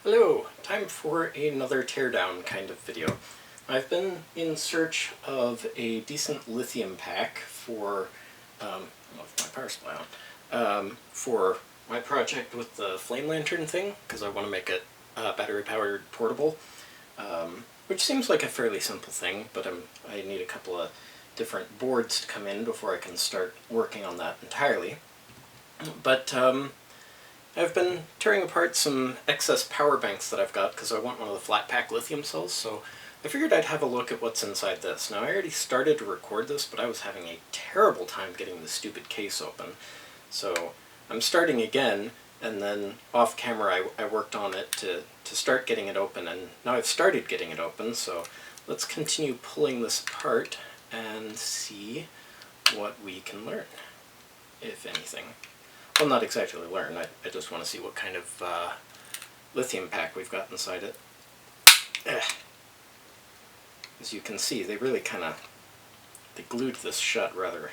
Hello! Time for another teardown kind of video. I've been in search of a decent lithium pack for, my power supply on, for my project with the flame lantern thing, because I want to make it battery powered portable, which seems like a fairly simple thing, but I need a couple of different boards to come in before I can start working on that entirely. But I've been tearing apart some excess power banks that I've got because I want one of the flat pack lithium cells, so I figured I'd have a look at what's inside this. Now, I already started to record this, but I was having a terrible time getting the stupid case open. So I'm starting again, and then off camera I worked on it to start getting it open, and now I've started getting it open, so let's continue pulling this apart and see what we can learn, if anything. Well, not exactly learn, I just want to see what kind of lithium pack we've got inside it. As you can see, they really they glued this shut rather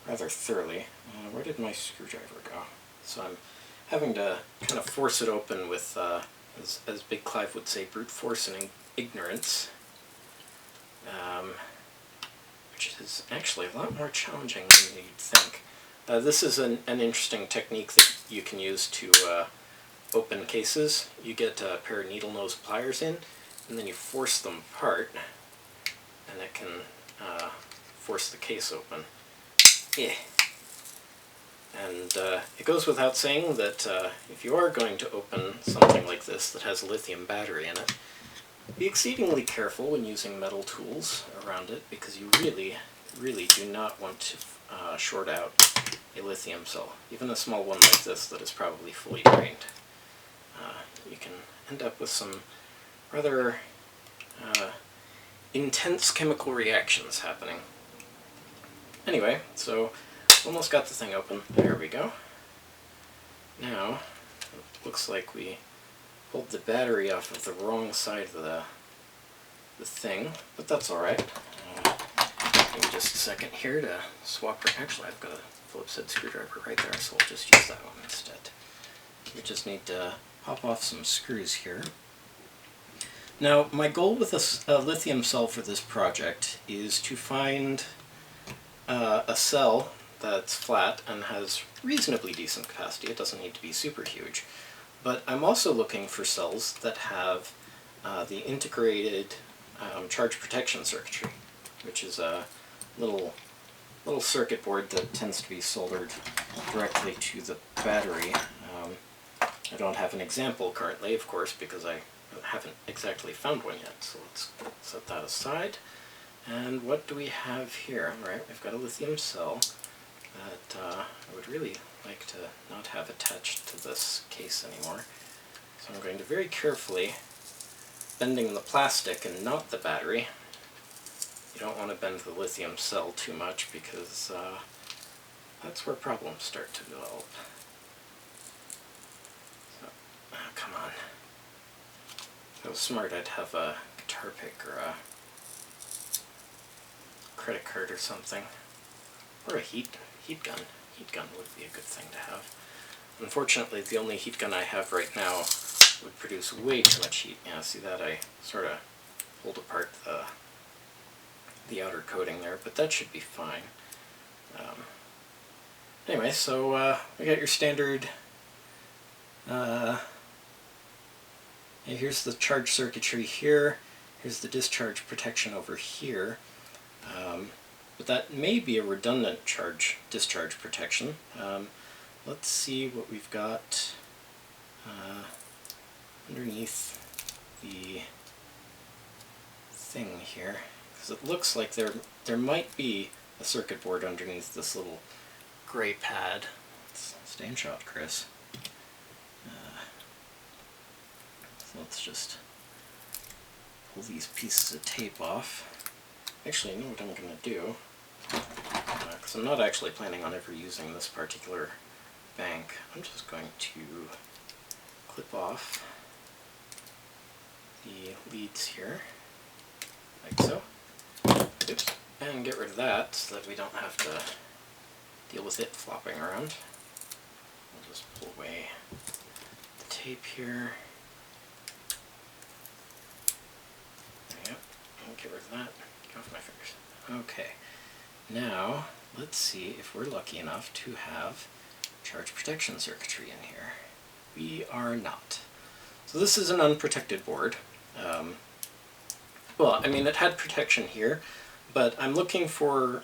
thoroughly. Where did my screwdriver go? So I'm having to kind of force it open with, as Big Clive would say, brute force and ignorance. Which is actually a lot more challenging than you'd think. This is an interesting technique that you can use to open cases. You get a pair of needle nose pliers in, and then you force them apart, and it can force the case open. And it goes without saying that if you are going to open something like this that has a lithium battery in it, be exceedingly careful when using metal tools around it, because you really do not want to short out a lithium cell. Even a small one like this that is probably fully drained. You can end up with some rather intense chemical reactions happening. Anyway, so almost got the thing open. There we go. Now, it looks like we pulled the battery off of the wrong side of the thing, but that's alright. Give me just a second here to swap. Actually, I've got a Phillips head screwdriver right there, so we'll just use that one instead. We just need to pop off some screws here. Now, my goal with a lithium cell for this project is to find a cell that's flat and has reasonably decent capacity. It doesn't need to be super huge. But I'm also looking for cells that have the integrated charge protection circuitry, which is a little circuit board that tends to be soldered directly to the battery. I don't have an example currently, of course, because I haven't exactly found one yet, so let's set that aside. And what do we have here? Alright, we've got a lithium cell that I would really like to not have attached to this case anymore. So I'm going to very carefully, bending the plastic and not the battery. You don't want to bend the lithium cell too much, because that's where problems start to develop. So, come on. If I was smart, I'd have a guitar pick or a credit card or something. Or a heat gun. Heat gun would be a good thing to have. Unfortunately, the only heat gun I have right now would produce way too much heat. Yeah, see that? I sort of pulled apart the outer coating there, but that should be fine. Anyway, so we got your standard, here's the charge circuitry here, here's the discharge protection over here, but that may be a redundant discharge protection. Let's see what we've got underneath the thing here, because it looks like there might be a circuit board underneath this little gray pad. Stay in shot, Chris. So let's just pull these pieces of tape off. Actually, I know what I'm going to do, because I'm not actually planning on ever using this particular bank. I'm just going to clip off the leads here, like so. Oops. And get rid of that so that we don't have to deal with it flopping around. We'll just pull away the tape here. Get rid of that. Get off my fingers. Okay. Now, let's see if we're lucky enough to have charge protection circuitry in here. We are not. So this is an unprotected board. Well, I mean, it had protection here, but I'm looking for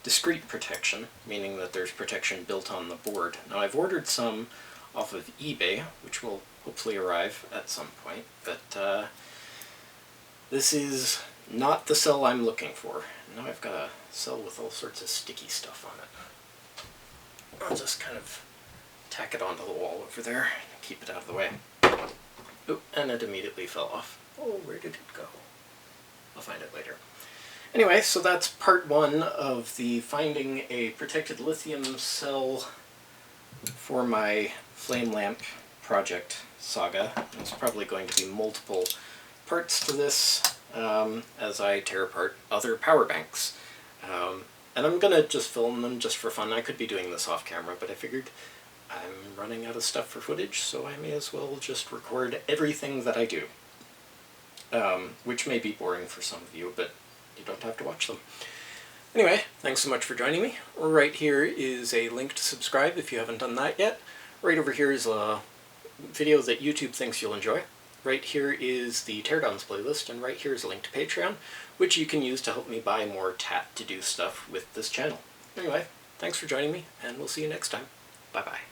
discrete protection, meaning that there's protection built on the board. Now, I've ordered some off of eBay, which will hopefully arrive at some point, but this is not the cell I'm looking for. Now I've got a cell with all sorts of sticky stuff on it. I'll just kind of tack it onto the wall over there and keep it out of the way. Oh, and it immediately fell off. Oh, where did it go? I'll find it later. Anyway, so that's part one of the finding a protected lithium cell for my flame lamp project saga. There's probably going to be multiple parts to this as I tear apart other power banks. And I'm going to just film them just for fun. I could be doing this off camera, but I figured I'm running out of stuff for footage, so I may as well just record everything that I do. Which may be boring for some of you, but you don't have to watch them. Anyway, thanks so much for joining me. Right here is a link to subscribe if you haven't done that yet. Right over here is a video that YouTube thinks you'll enjoy. Right here is the Teardowns playlist, and right here is a link to Patreon, which you can use to help me buy more tat to do stuff with this channel. Anyway, thanks for joining me, and we'll see you next time. Bye-bye.